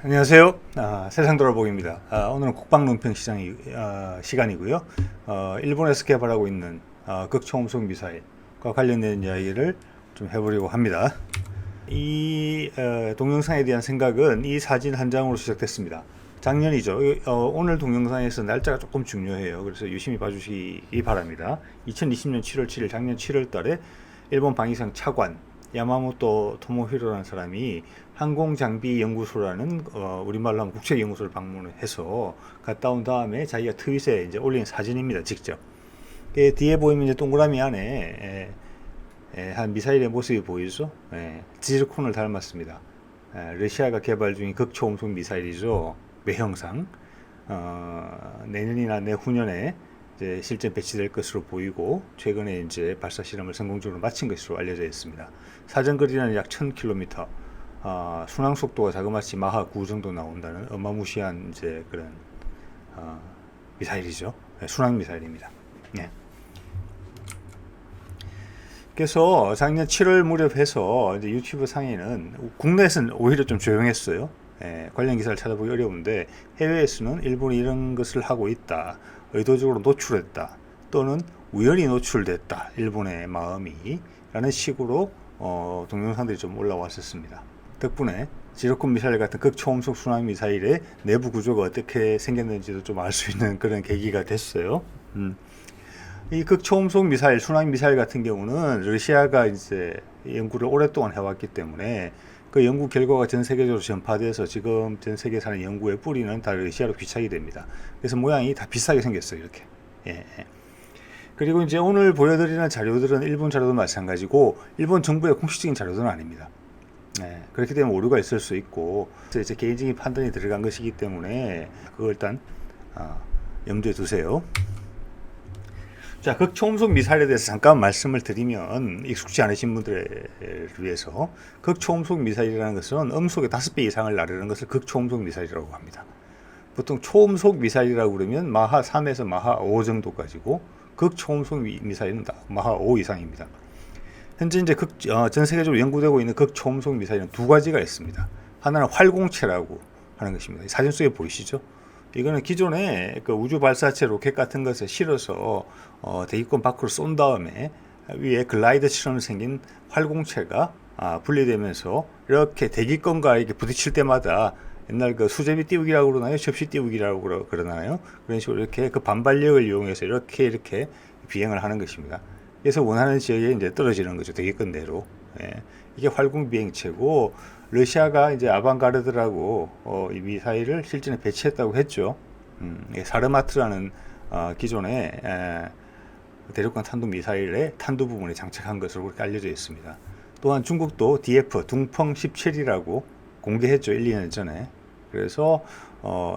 안녕하세요. 세상 돌아보기입니다. 오늘은 국방논평 시간이고요. 일본에서 개발하고 있는 극초음속 미사일과 관련된 이야기를 좀 해보려고 합니다. 이 동영상에 대한 생각은 이 사진 한 장으로 시작됐습니다. 작년이죠. 오늘 동영상에서 날짜가 조금 중요해요. 그래서 유심히 봐주시기 바랍니다. 2020년 7월 7일, 작년 7월 달에 일본 방위상 차관 야마모토 토모히로라는 사람이 항공장비연구소라는 우리말로 하면 국책연구소를 방문해서 갔다 온 다음에 자기가 트윗에 이제 올린 사진입니다. 직접. 뒤에 보이면 이제 동그라미 안에 한 미사일의 모습이 보이죠. 지르콘을 닮았습니다. 러시아가 개발 중인 극초음속 미사일이죠. 외형상 내년이나 내후년에 이제 실전 배치될 것으로 보이고 최근에 이제 발사 실험을 성공적으로 마친 것으로 알려져 있습니다. 사정 거리는 약 1000km, 순항 속도가 자그마치 마하 9 정도 나온다는 어마무시한 이제 그런 미사일이죠. 순항 미사일입니다. 네. 그래서 작년 7월 무렵 해서 이제 유튜브 상에는 국내에서는 오히려 좀 조용했어요. 관련 기사를 찾아보기 어려운데 해외에서는 일본이 이런 것을 하고 있다, 의도적으로 노출했다, 또는 우연히 노출됐다, 일본의 마음이 라는 식으로 동영상들이 좀 올라왔었습니다. 덕분에 지로콘 미사일 같은 극초음속 순항 미사일의 내부 구조가 어떻게 생겼는지도 좀 알 수 있는 그런 계기가 됐어요. 이 극초음속 미사일, 순항 미사일 같은 경우는 러시아가 이제 연구를 오랫동안 해왔기 때문에 그 연구 결과가 전 세계적으로 전파돼서 지금 전 세계에 사는 연구의 뿌리는 다 러시아로 귀착이 됩니다. 그래서 모양이 다 비슷하게 생겼어요, 이렇게. 그리고 이제 오늘 보여드리는 자료들은 일본 자료도 마찬가지고 일본 정부의 공식적인 자료들은 아닙니다. 그렇기 때문에 오류가 있을 수 있고 이제 개인적인 판단이 들어간 것이기 때문에 그걸 일단 염두에 두세요. 자, 극초음속 미사일에 대해서 잠깐 말씀을 드리면 익숙지 않으신 분들을 위해서 극초음속 미사일이라는 것은 음속의 5배 이상을 나르는 것을 극초음속 미사일이라고 합니다. 보통 초음속 미사일이라고 그러면 마하 3에서 마하 5 정도까지고 극초음속 미사일은 마하 5 이상입니다. 현재 이제 전 세계적으로 연구되고 있는 극초음속 미사일은 두 가지가 있습니다. 하나는 활공체라고 하는 것입니다. 사진 속에 보이시죠? 이거는 기존에 그 우주 발사체 로켓 같은 것을 실어서 대기권 밖으로 쏜 다음에 위에 글라이더처럼 생긴 활공체가 분리되면서 이렇게 대기권과 이렇게 부딪힐 때마다 옛날 그 수제비 띄우기라고 그러나요? 접시 띄우기라고 그러나요? 그런 식으로 이렇게 그 반발력을 이용해서 이렇게 비행을 하는 것입니다. 그래서 원하는 지역에 이제 떨어지는 거죠. 대기권 내로. 이게 활공 비행체고 러시아가 이제 아방가르드라고 이 미사일을 실전에 배치했다고 했죠. 사르마트라는 기존의 대륙간 탄도 미사일의 탄도 부분에 장착한 것으로 그렇게 알려져 있습니다. 또한 중국도 DF 둥펑 17이라고 공개했죠. 1, 2년 전에. 그래서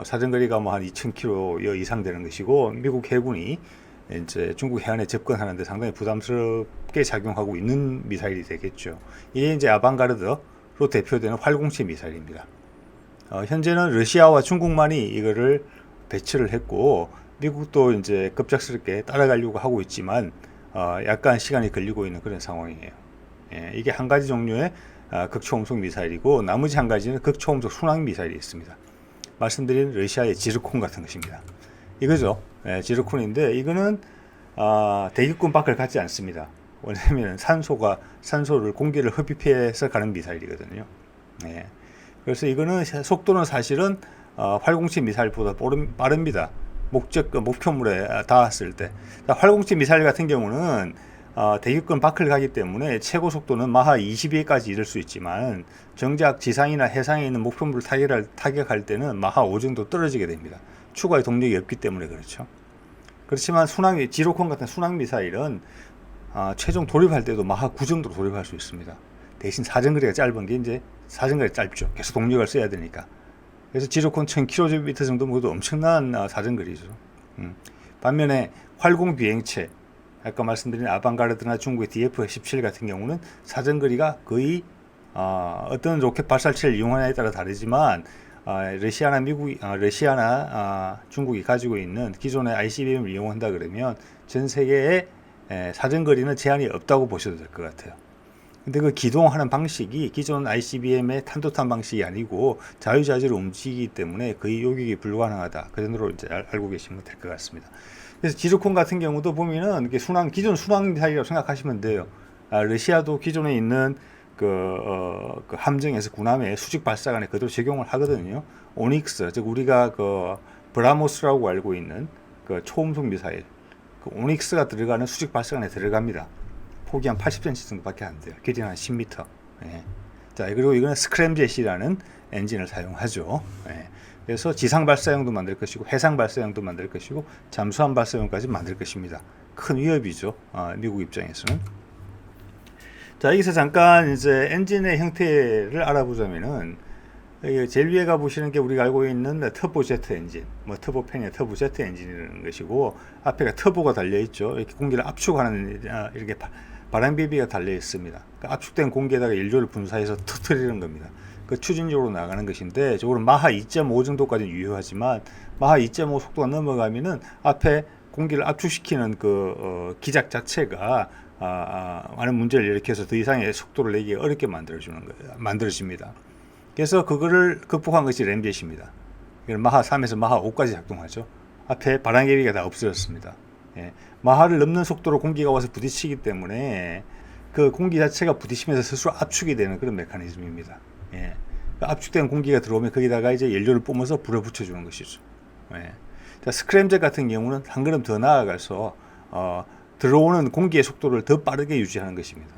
사정거리가 뭐 한 2000km 이상 되는 것이고 미국 해군이 이제 중국 해안에 접근하는데 상당히 부담스럽게 작용하고 있는 미사일이 되겠죠. 이게 이제 아방가르드로 대표되는 활공체 미사일입니다. 현재는 러시아와 중국만이 이거를 배치를 했고 미국도 이제 급작스럽게 따라가려고 하고 있지만 약간 시간이 걸리고 있는 그런 상황이에요. 이게 한 가지 종류의 극초음속 미사일이고 나머지 한 가지는 극초음속 순항 미사일이 있습니다. 말씀드린 러시아의 지르콘 같은 것입니다. 이거죠. 지르콘인데 이거는 대기권 밖을 가지 않습니다. 왜냐하면 산소를 공기를 흡입해서 가는 미사일이거든요. 그래서 이거는 속도는 사실은 활공체 미사일보다 빠릅니다. 목표물에 닿았을 때. 활공체 미사일 같은 경우는 대기권 밖을 가기 때문에 최고 속도는 마하 22까지 이를 수 있지만 정작 지상이나 해상에 있는 목표물을 타격할 때는 마하 5 정도 떨어지게 됩니다. 추가의 동력이 없기 때문에 그렇죠. 그렇지만 지로콘 같은 순항 미사일은 최종 돌입할 때도 마하 9 정도로 돌입할 수 있습니다. 대신 사정거리가 짧은 게 이제 사정거리가 짧죠. 계속 동력을 써야 되니까. 그래서 지로콘 1000km 정도 모두 엄청난 사정거리죠. 반면에 활공 비행체, 아까 말씀드린 아방가르드나 중국의 DF-17 같은 경우는 사정거리가 거의 어떤 로켓 발사체를 이용하냐에 따라 다르지만 러시아나 중국이 가지고 있는 기존의 ICBM을 이용한다 그러면 전 세계에 사정거리는 제한이 없다고 보셔도 될 것 같아요. 근데 그 기동하는 방식이 기존 ICBM의 탄도탄 방식이 아니고 자유자재로 움직이기 때문에 거의 요격이 불가능하다. 그 정도로 이제 알고 계시면 될 것 같습니다. 그래서 지르콘 같은 경우도 보면은 이게 기존 순항 미사일이라고 생각하시면 돼요. 러시아도 기존에 있는 그 함정에서 군함에 수직 발사관에 그대로 적용을 하거든요. 오닉스, 즉 우리가 그 브라모스라고 알고 있는 그 초음속 미사일, 그 오닉스가 들어가는 수직 발사관에 들어갑니다. 폭이 한 80cm 정도밖에 안 돼요. 길이는 한 10m. 예. 자, 그리고 이거는 스크램젯이라는 엔진을 사용하죠. 예. 그래서 지상 발사용도 만들 것이고 해상 발사용도 만들 것이고 잠수함 발사용까지 만들 것입니다. 큰 위협이죠. 미국 입장에서는. 자, 여기서 잠깐 이제 엔진의 형태를 알아보자면은 제일 위에 가 보시는 게 우리가 알고 있는 터보제트 엔진, 뭐 터보팬의 터보제트 엔진이라는 것이고 앞에가 터보가 달려 있죠. 이렇게 공기를 압축하는 이렇게 바람비비가 달려 있습니다. 그러니까 압축된 공기에다가 연료를 분사해서 터뜨리는 겁니다. 그 추진적으로 나가는 것인데, 저거는 마하 2.5 정도까지는 유효하지만 마하 2.5 속도가 넘어가면은 앞에 공기를 압축시키는 기작 자체가 많은 문제를 일으켜서 더 이상의 속도를 내기 어렵게 만들어집니다. 그래서 그거를 극복한 것이 램젯입니다. 마하 3에서 마하 5까지 작동하죠. 앞에 바람개비가 다 없어졌습니다. 예. 마하를 넘는 속도로 공기가 와서 부딪히기 때문에 그 공기 자체가 부딪히면서 스스로 압축이 되는 그런 메커니즘입니다. 예. 압축된 공기가 들어오면 거기다가 이제 연료를 뿜어서 불을 붙여주는 것이죠. 예. 자, 스크램젯 같은 경우는 한 걸음 더 나아가서 들어오는 공기의 속도를 더 빠르게 유지하는 것입니다.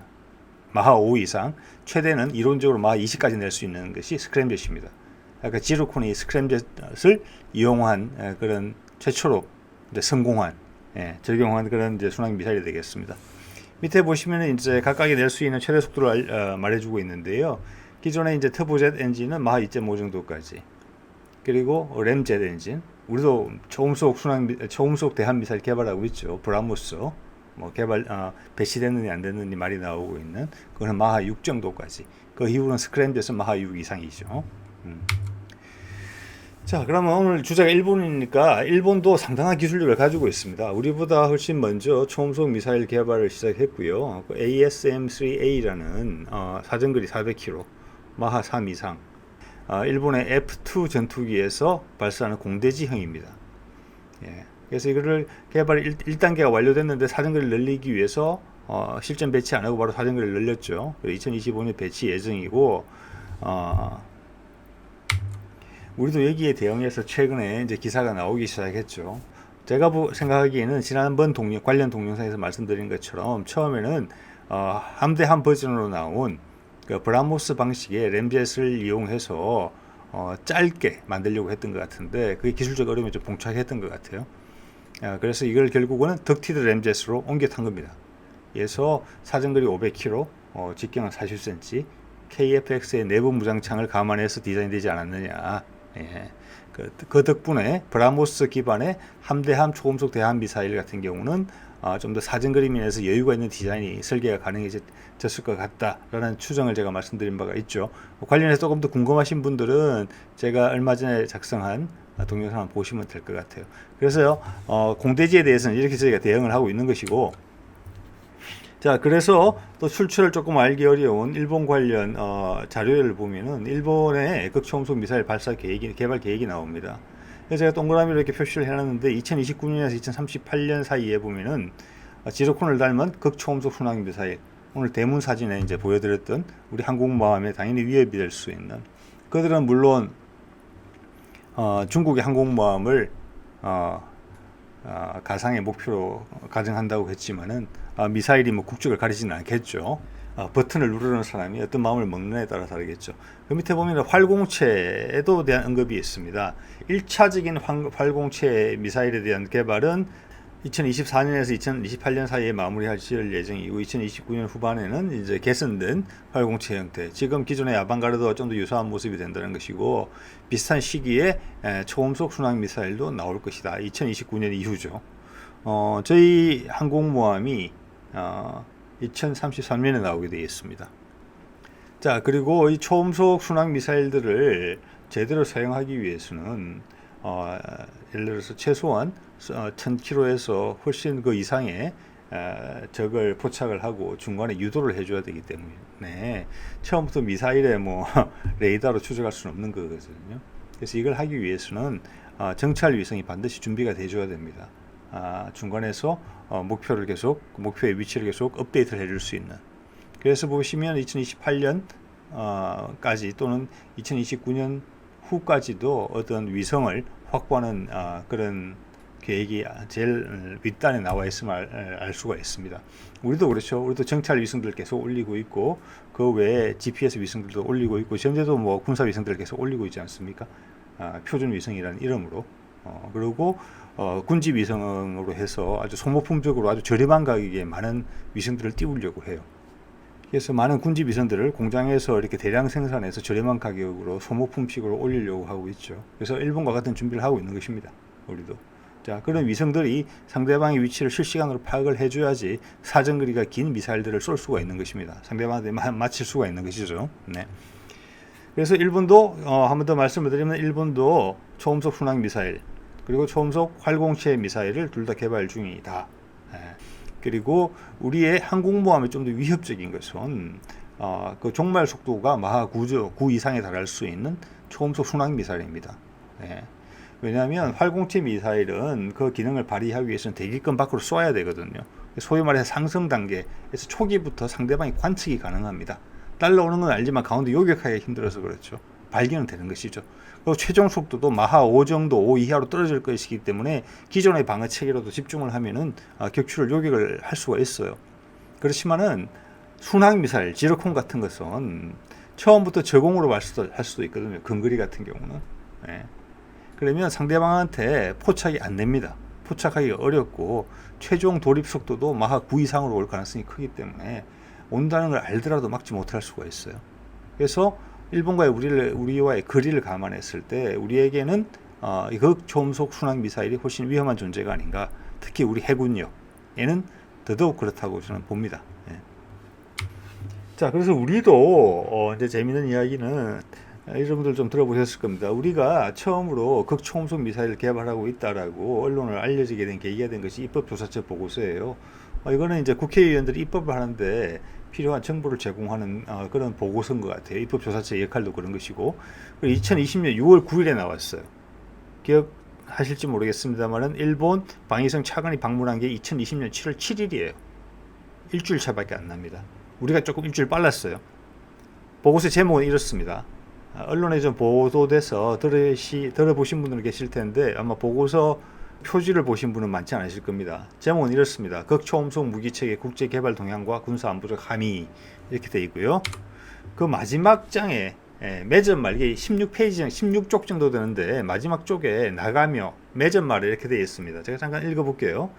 마하 5 이상, 최대는 이론적으로 마하 20까지 낼 수 있는 것이 스크램젯입니다. 그러니까 지르콘이 스크램젯을 이용한 그런 최초로 이제 성공한, 적용한 그런 이제 순항 미사일이 되겠습니다. 밑에 보시면 이제 각각이 낼 수 있는 최대 속도를 말해주고 있는데요. 기존에 이제 터보젯 엔진은 마하 2.5 정도까지, 그리고 램젯 엔진, 우리도 초음속 대함 미사일 개발하고 있죠. 브라모스. 뭐 배치됐느냐 안 됐느냐 말이 나오고 있는 그거는 마하 6 정도까지. 그 이후는 스크램젯은 마하 6 이상이죠. 자, 그러면 오늘 주제가 일본이니까 일본도 상당한 기술력을 가지고 있습니다. 우리보다 훨씬 먼저 초음속 미사일 개발을 시작했고요. ASM-3A라는 사정거리 400km, 마하 3 이상, 일본의 F2 전투기에서 발사하는 공대지형입니다. 예. 그래서 이거를 개발 1단계가 완료됐는데 사정거리를 늘리기 위해서 실전 배치 안 하고 바로 사정거리를 늘렸죠. 2025년 배치 예정이고, 우리도 여기에 대응해서 최근에 이제 기사가 나오기 시작했죠. 제가 생각하기에는 지난번 관련 동영상에서 말씀드린 것처럼 처음에는 함대함 버전으로 나온 그 브라모스 방식의 램젯을 이용해서 짧게 만들려고 했던 것 같은데 그게 기술적 어려움에 좀 봉착했던 것 같아요. 그래서 이걸 결국은 덕티드 램젯으로 옮겨 탄 겁니다. 그래서 사정거리 500km, 직경은 40cm, KF-X의 내부 무장창을 감안해서 디자인되지 않았느냐. 예. 그 덕분에 브라모스 기반의 함대함 초음속 대함 미사일 같은 경우는 좀 더 사정거리 면에서 여유가 있는 디자인이 설계가 가능해졌을 것 같다라는 추정을 제가 말씀드린 바가 있죠. 관련해서 조금 더 궁금하신 분들은 제가 얼마 전에 작성한 동영상을 보시면 될 것 같아요. 그래서요, 공대지에 대해서는 이렇게 저희가 대응을 하고 있는 것이고, 자, 그래서 또 출처를 조금 알기 어려운 일본 관련 자료를 보면은 일본의 극초음속 미사일 개발 계획이 나옵니다. 그래서 제가 동그라미로 이렇게 표시를 해놨는데 2029년에서 2038년 사이에 보면은 지르콘을 닮은 극초음속 순항 미사일, 오늘 대문 사진에 이제 보여드렸던 우리 항공모함에 당연히 위협이 될 수 있는, 그들은 물론 중국의 항공모함을 가상의 목표로 가정한다고 했지만은 미사일이 뭐 국적을 가리지는 않겠죠. 버튼을 누르는 사람이 어떤 마음을 먹느냐에 따라 다르겠죠. 그 밑에 보면 활공체에도 대한 언급이 있습니다. 1차적인 활공체 미사일에 대한 개발은 2024년에서 2028년 사이에 마무리할 예정이고 2029년 후반에는 이제 개선된 활공체 형태, 지금 기존의 아방가르드와 좀 더 유사한 모습이 된다는 것이고, 비슷한 시기에 초음속 순항 미사일도 나올 것이다. 2029년 이후죠. 저희 항공모함이 2033년에 나오게 되어 있습니다. 자, 그리고 이 초음속 순항 미사일들을 제대로 사용하기 위해서는 예를 들어서 최소한 1000km에서 훨씬 그 이상의 적을 포착을 하고 중간에 유도를 해줘야 되기 때문에 처음부터 미사일에 뭐 레이더로 추적할 수는 없는 거거든요. 그래서 이걸 하기 위해서는 정찰 위성이 반드시 준비가 돼줘야 됩니다. 중간에서 목표의 위치를 계속 업데이트를 해줄 수 있는. 그래서 보시면 2028년 까지 또는 2029년 후까지도 어떤 위성을 확보하는 그런 계획이 제일 윗단에 나와 있음을 알 수가 있습니다. 우리도 그렇죠. 우리도 정찰 위성들 계속 올리고 있고 그 외에 GPS 위성들도 올리고 있고 현재도 뭐 군사 위성들 계속 올리고 있지 않습니까? 표준 위성이라는 이름으로 그리고 군지 위성으로 해서 아주 소모품적으로 아주 저렴한 가격에 많은 위성들을 띄우려고 해요. 그래서 많은 군지 위성들을 공장에서 이렇게 대량 생산해서 저렴한 가격으로 소모품식으로 올리려고 하고 있죠. 그래서 일본과 같은 준비를 하고 있는 것입니다. 우리도. 자, 그런 위성들이 상대방의 위치를 실시간으로 파악을 해줘야지 사정거리가 긴 미사일들을 쏠 수가 있는 것입니다. 상대방한테 맞힐 수가 있는 것이죠. 네. 그래서 일본도 한 번 더 말씀을 드리면 일본도 초음속 순항 미사일 그리고 초음속 활공체 미사일을 둘 다 개발 중이다. 네. 그리고 우리의 항공모함이 좀 더 위협적인 것은 그 종말 속도가 마하 9 이상에 달할 수 있는 초음속 순항 미사일입니다. 네. 왜냐하면 활공체 미사일은 그 기능을 발휘하기 위해서는 대기권 밖으로 쏘아야 되거든요. 소위 말해서 상승 단계에서 초기부터 상대방이 관측이 가능합니다. 날라오는 건 알지만 가운데 요격하기 힘들어서 그렇죠. 발견은 되는 것이죠. 그리고 최종 속도도 마하 5 정도, 5 이하로 떨어질 것이기 때문에 기존의 방어 체계로도 집중을 하면은 격추를 요격을 할 수가 있어요. 그렇지만은 순항 미사일, 지르콘 같은 것은 처음부터 저공으로 할 수도 있거든요. 근거리 같은 경우는. 네. 그러면 상대방한테 포착이 안 됩니다. 포착하기가 어렵고 최종 돌입 속도도 마하 9 이상으로 올 가능성이 크기 때문에 온다는 걸 알더라도 막지 못할 수가 있어요. 그래서 일본과의 우리와의 거리를 감안했을 때 우리에게는 극초음속 순항 미사일이 훨씬 위험한 존재가 아닌가. 특히 우리 해군력에는 더더욱 그렇다고 저는 봅니다. 예. 자, 그래서 우리도 이제 재미있는 이야기는 여러분들 좀 들어보셨을 겁니다. 우리가 처음으로 극초음속 미사일을 개발하고 있다라고 언론을 알려지게 된 계기가 된 것이 입법조사처 보고서예요. 이거는 이제 국회의원들이 입법을 하는데 필요한 정보를 제공하는 그런 보고서인 것 같아요. 입법조사처의 역할도 그런 것이고 2020년 6월 9일에 나왔어요. 기억하실지 모르겠습니다만 일본 방위성 차관이 방문한 게 2020년 7월 7일이에요. 일주일 차밖에 안 납니다. 우리가 조금 일주일 빨랐어요. 보고서 제목은 이렇습니다. 언론에 좀 보도돼서 들어보신 분들 계실 텐데 아마 보고서 표지를 보신 분은 많지 않으실 겁니다. 제목은 이렇습니다. 극초음속 무기체계 국제개발 동향과 군사안보적 함의 이렇게 되어 있고요. 그 마지막 장에 매점 말기 16페이지, 16쪽 정도 되는데 마지막 쪽에 나가며 매점 말에 이렇게 되어 있습니다. 제가 잠깐 읽어볼게요.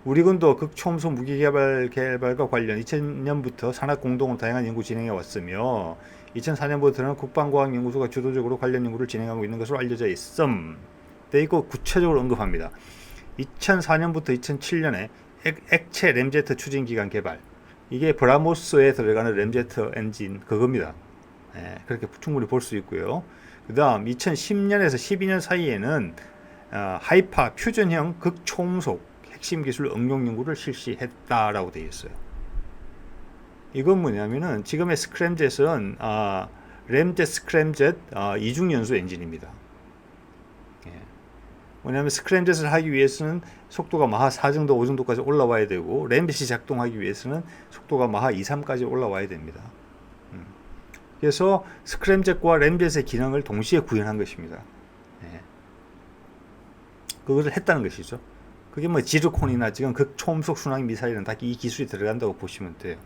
우리 군도 극초음속 무기개발과 관련 2000년부터 산학 공동으로 다양한 연구 진행해 왔으며 2004년부터는 국방과학연구소가 주도적으로 관련 연구를 진행하고 있는 것으로 알려져 있음. 돼 있고 구체적으로 언급합니다. 2004년부터 2007년에 액체 램제트 추진기관 개발. 이게 브라모스에 들어가는 램제트 엔진 그겁니다. 그렇게 충분히 볼 수 있고요. 그 다음 2010년에서 12년 사이에는 하이파 퓨전형 극초음속 핵심 기술 응용 연구를 실시했다라고 되어 있어요. 이건 뭐냐면은 지금의 스크램젯은 램젯 스크램젯 이중 연소 엔진입니다. 뭐냐면 스크램젯을 하기 위해서는 속도가 마하 4 정도, 5 정도까지 올라와야 되고 램젯이 작동하기 위해서는 속도가 마하 2, 3까지 올라와야 됩니다. 그래서 스크램젯과 램젯의 기능을 동시에 구현한 것입니다. 그것을 했다는 것이죠. 그게 뭐 지르콘이나 지금 극초음속 순항 미사일은 다 이 기술이 들어간다고 보시면 돼요.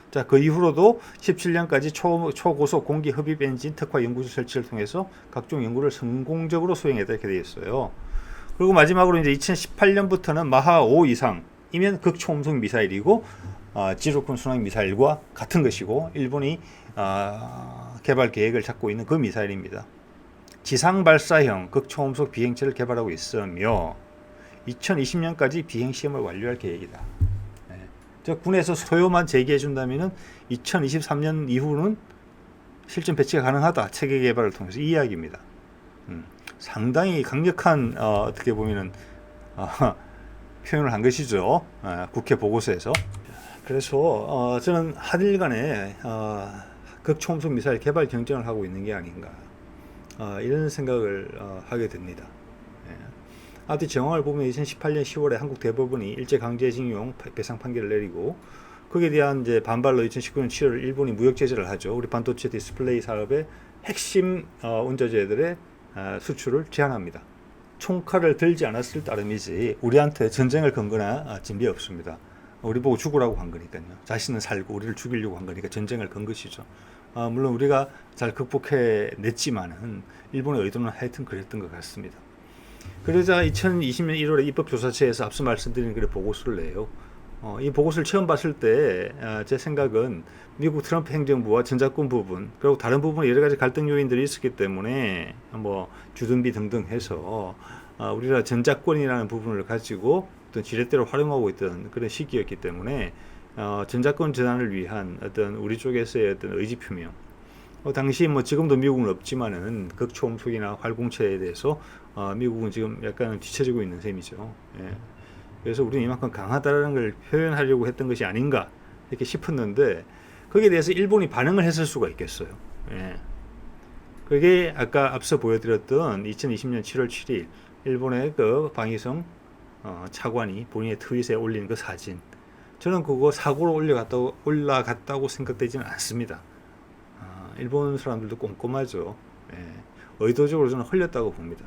자, 그 이후로도 17년까지 초고속 공기 흡입 엔진 특화 연구소 설치를 통해서 각종 연구를 성공적으로 수행했다 이렇게 되어 있어요. 그리고 마지막으로 이제 2018년부터는 마하 5 이상이면 극초음속 미사일이고 지르콘 순항 미사일과 같은 것이고 일본이 개발 계획을 잡고 있는 그 미사일입니다. 지상 발사형 극초음속 비행체를 개발하고 있으며 2020년까지 비행 시험을 완료할 계획이다. 군에서 소요만 제기해 준다면은 2023년 이후는 실전 배치가 가능하다. 체계 개발을 통해서 이 이야기입니다. 상당히 강력한 어떻게 보면은 표현을 한 것이죠. 국회 보고서에서. 그래서 저는 한일 간에 극초음속 미사일 개발 경쟁을 하고 있는 게 아닌가 이런 생각을 하게 됩니다. 앞뒤 정황을 보면 2018년 10월에 한국 대법원이 일제강제징용 배상 판결을 내리고 거기에 대한 이제 반발로 2019년 7월 일본이 무역 제재를 하죠. 우리 반도체 디스플레이 사업의 핵심 원자재들의 수출을 제한합니다. 총칼을 들지 않았을 따름이지 우리한테 전쟁을 건 거나 진비 없습니다. 우리 보고 죽으라고 한 거니까요. 자신은 살고 우리를 죽이려고 한 거니까 전쟁을 건 것이죠. 물론 우리가 잘 극복해 냈지만은 일본의 의도는 하여튼 그랬던 것 같습니다. 그러자 2020년 1월에 입법조사처에서 앞서 말씀드린 그런 보고서를 내요. 이 보고서를 처음 봤을 때 제 생각은 미국 트럼프 행정부와 전작권 부분 그리고 다른 부분에 여러 가지 갈등 요인들이 있었기 때문에 뭐 주둔비 등등 해서 우리나라 전작권이라는 부분을 가지고 어떤 지렛대로 활용하고 있던 그런 시기였기 때문에 전작권 전환을 위한 어떤 우리 쪽에서의 어떤 의지 표명 당시 뭐 지금도 미국은 없지만은 극초음속이나 활공체에 대해서 미국은 지금 약간 뒤처지고 있는 셈이죠. 예. 그래서 우리는 이만큼 강하다는 걸 표현하려고 했던 것이 아닌가 이렇게 싶었는데 거기에 대해서 일본이 반응을 했을 수가 있겠어요. 예. 그게 아까 앞서 보여드렸던 2020년 7월 7일 일본의 그 방위성 차관이 본인의 트윗에 올린 그 사진. 저는 그거 사고로 올라갔다고 생각되지는 않습니다. 일본 사람들도 꼼꼼하죠. 예. 의도적으로 저는 흘렸다고 봅니다.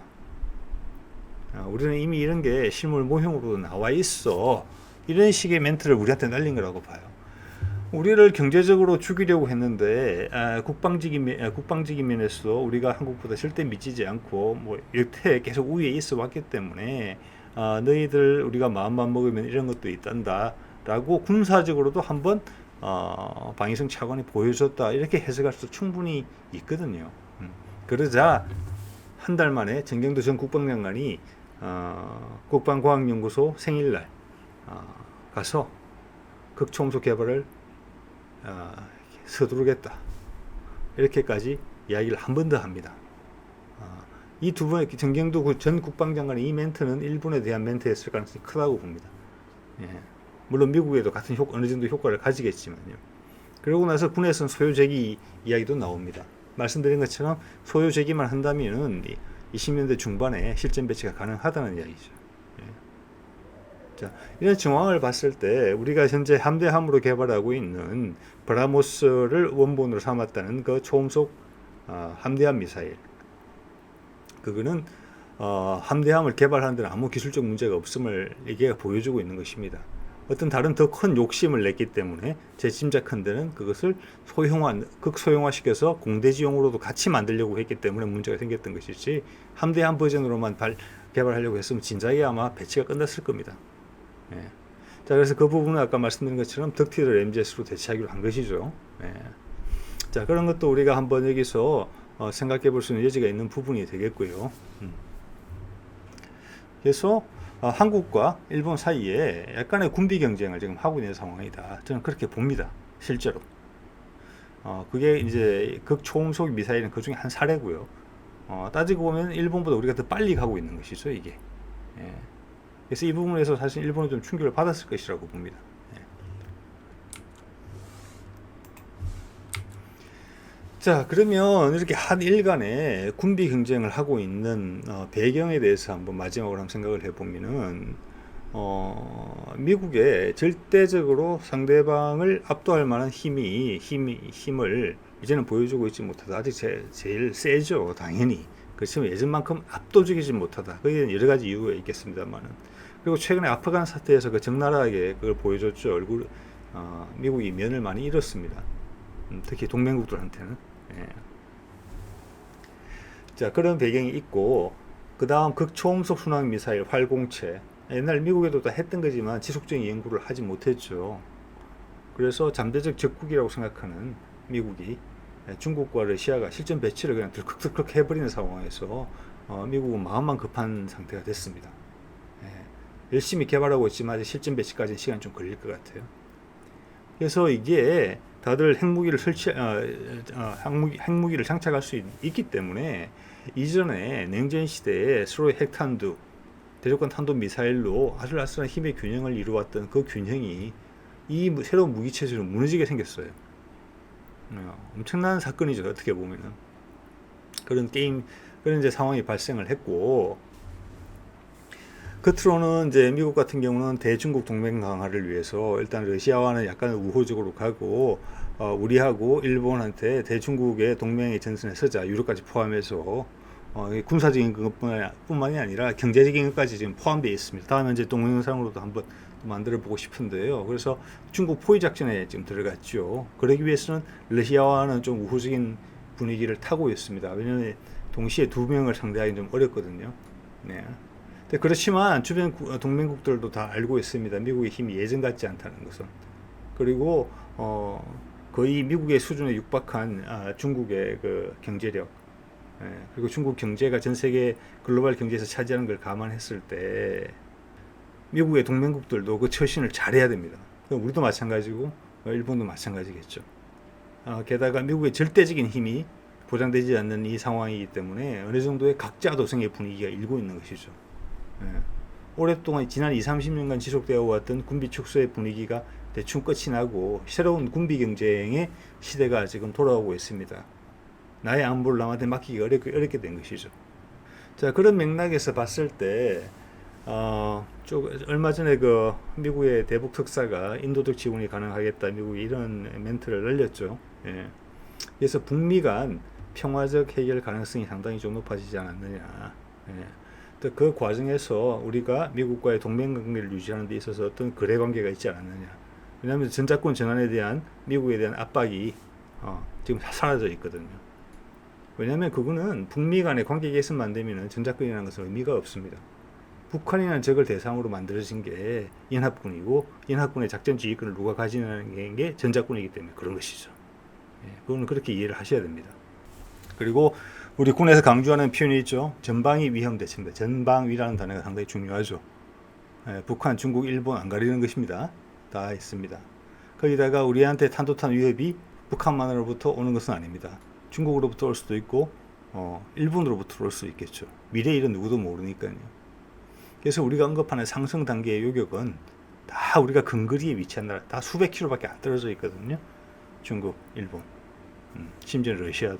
우리는 이미 이런 게 실물 모형으로 나와 있어. 이런 식의 멘트를 우리한테 날린 거라고 봐요. 우리를 경제적으로 죽이려고 했는데 국방적인 면에서 우리가 한국보다 절대 미치지 않고 뭐 여태 계속 우위에 있어 왔기 때문에 너희들 우리가 마음만 먹으면 이런 것도 있단다 라고 군사적으로도 한번 방위성 차관이 보여줬다 이렇게 해석할 수 충분히 있거든요. 그러자 한 달 만에 정경도 전 국방장관이 국방과학연구소 생일날 가서 극초음속 개발을 서두르겠다 이렇게까지 이야기를 한 번 더 합니다. 이 두 번의 정경도 전 국방장관의 이 멘트는 일본에 대한 멘트였을 가능성이 크다고 봅니다. 예. 물론 미국에도 같은 어느 정도 효과를 가지겠지만요. 그러고 나서 군에서는 소요 제기 이야기도 나옵니다. 말씀드린 것처럼 소요 제기만 한다면은 20년대 중반에 실전 배치가 가능하다는 이야기죠. 예. 자, 이런 정황을 봤을 때 우리가 현재 함대함으로 개발하고 있는 브라모스를 원본으로 삼았다는 그 초음속 함대함 미사일. 그거는 함대함을 개발하는 데는 아무 기술적 문제가 없음을 이게 보여주고 있는 것입니다. 어떤 다른 더 큰 욕심을 냈기 때문에 제 짐작한데는 그것을 극소형화시켜서 공대지용으로도 같이 만들려고 했기 때문에 문제가 생겼던 것이지 함대함 버전으로만 개발하려고 했으면 진작에 아마 배치가 끝났을 겁니다. 예. 자, 그래서 그 부분은 아까 말씀드린 것처럼 덕티를 MGS로 대체하기로 한 것이죠. 예. 자, 그런 것도 우리가 한번 여기서 생각해 볼 수 있는 여지가 있는 부분이 되겠고요. 그래서 한국과 일본 사이에 약간의 군비 경쟁을 지금 하고 있는 상황이다. 저는 그렇게 봅니다. 실제로. 그게 이제 극초음속 미사일은 그 중에 한 사례고요. 따지고 보면 일본보다 우리가 더 빨리 가고 있는 것이죠, 이게. 예. 그래서 이 부분에서 사실 일본은 좀 충격을 받았을 것이라고 봅니다. 예. 자, 그러면 이렇게 한일 간에 군비 경쟁을 하고 있는 배경에 대해서 한번 마지막으로 한번 생각을 해보면은 미국의 절대적으로 상대방을 압도할 만한 힘을 이제는 보여주고 있지 못하다. 아직 제일 세죠, 당연히. 그렇지만 예전만큼 압도적이지 못하다. 거기에 여러 가지 이유가 있겠습니다만은. 그리고 최근에 아프간 사태에서 그 적나라하게 그걸 보여줬죠. 미국이 면을 많이 잃었습니다. 특히 동맹국들한테는. 예. 자, 그런 배경이 있고 그 다음 극초음속 순항 미사일 활공체 옛날 미국에도 다 했던 거지만 지속적인 연구를 하지 못했죠. 그래서 잠재적 적국이라고 생각하는 미국이 중국과 러시아가 실전 배치를 그냥 들컥들컥 해버리는 상황에서 미국은 마음만 급한 상태가 됐습니다. 예. 열심히 개발하고 있지만 아직 실전 배치까지는 시간이 좀 걸릴 것 같아요. 그래서 이게 다들 핵무기를 장착할 수 있기 때문에 이전에 냉전 시대에 서로의 핵탄두 대륙간 탄도 미사일로 아슬아슬한 힘의 균형을 이루었던 그 균형이 이 새로운 무기 체제로 무너지게 생겼어요. 엄청난 사건이죠. 어떻게 보면은 그런 이제 상황이 발생을 했고, 끝으로는 이제 미국 같은 경우는 대중국 동맹 강화를 위해서 일단 러시아와는 약간 우호적으로 가고, 우리하고 일본한테 대중국의 동맹의 전선에 서자, 유럽까지 포함해서 군사적인 것뿐만이 아니라 경제적인 것까지 지금 포함되어 있습니다. 다음에 이제 동영상으로도 한번 만들어 보고 싶은데요. 그래서 중국 포위 작전에 지금 들어갔죠. 그러기 위해서는 러시아와는 좀 우호적인 분위기를 타고 있습니다. 왜냐하면 동시에 두 명을 상대하기 좀 어렵거든요. 네. 그렇지만 주변 동맹국들도 다 알고 있습니다. 미국의 힘이 예전 같지 않다는 것은. 그리고 거의 미국의 수준에 육박한 중국의 그 경제력, 그리고 중국 경제가 전 세계 글로벌 경제에서 차지하는 걸 감안했을 때 미국의 동맹국들도 그 처신을 잘해야 됩니다. 우리도 마찬가지고 일본도 마찬가지겠죠. 게다가 미국의 절대적인 힘이 보장되지 않는 이 상황이기 때문에 어느 정도의 각자 도생의 분위기가 일고 있는 것이죠. 오랫동안 지난 20-30년간 지속되어 왔던 군비 축소의 분위기가 대충 끝이 나고 새로운 군비 경쟁의 시대가 지금 돌아오고 있습니다. 나의 안보를 남한테 맡기기 어렵게 된 것이죠. 자, 그런 맥락에서 봤을 때 얼마 전에 그 미국의 대북 특사가 인도적 지원이 가능하겠다, 미국이 이런 멘트를 날렸죠. 그래서 북미 간 평화적 해결 가능성이 상당히 좀 높아지지 않았느냐. 그 과정에서 우리가 미국과의 동맹 관계를 유지하는 데 있어서 어떤 거래 관계가 있지 않았느냐. 왜냐하면 전자권 전환에 대한 미국에 대한 압박이 지금 사라져 있거든요. 왜냐하면 그거는 북미 간의 관계 개선만 되면 전자권이라는 것은 의미가 없습니다. 북한이라는 적을 대상으로 만들어진 게 연합군이고, 연합군의 작전 지휘권을 누가 가지는 게 전자권이기 때문에 그런 것이죠. 그거는 그렇게 이해를 하셔야 됩니다. 그리고 우리 군에서 강조하는 표현이 있죠. 전방위 위험 대책입니다. 전방위라는 단어가 상당히 중요하죠. 북한, 중국, 일본 안 가리는 것입니다. 다 있습니다. 거기다가 우리한테 탄도탄 위협이 북한만으로부터 오는 것은 아닙니다. 중국으로부터 올 수도 있고, 일본으로부터 올 수 있겠죠. 미래 일은 누구도 모르니까요. 그래서 우리가 언급하는 상승 단계의 요격은 다 우리가 근거리에 위치한 나라, 다 수백 킬로밖에 안 떨어져 있거든요. 중국, 일본, 심지어 러시아도.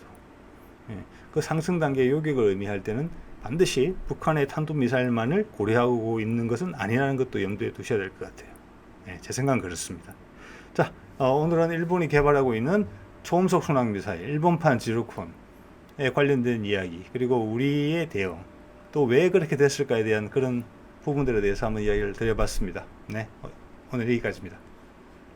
그 상승 단계의 요격을 의미할 때는 반드시 북한의 탄도미사일만을 고려하고 있는 것은 아니라는 것도 염두에 두셔야 될 것 같아요. 제 생각은 그렇습니다. 자, 오늘은 일본이 개발하고 있는 초음속 순항미사일, 일본판 지루콘에 관련된 이야기, 그리고 우리의 대응, 또 왜 그렇게 됐을까에 대한 그런 부분들에 대해서 한번 이야기를 드려봤습니다. 네, 오늘 여기까지입니다.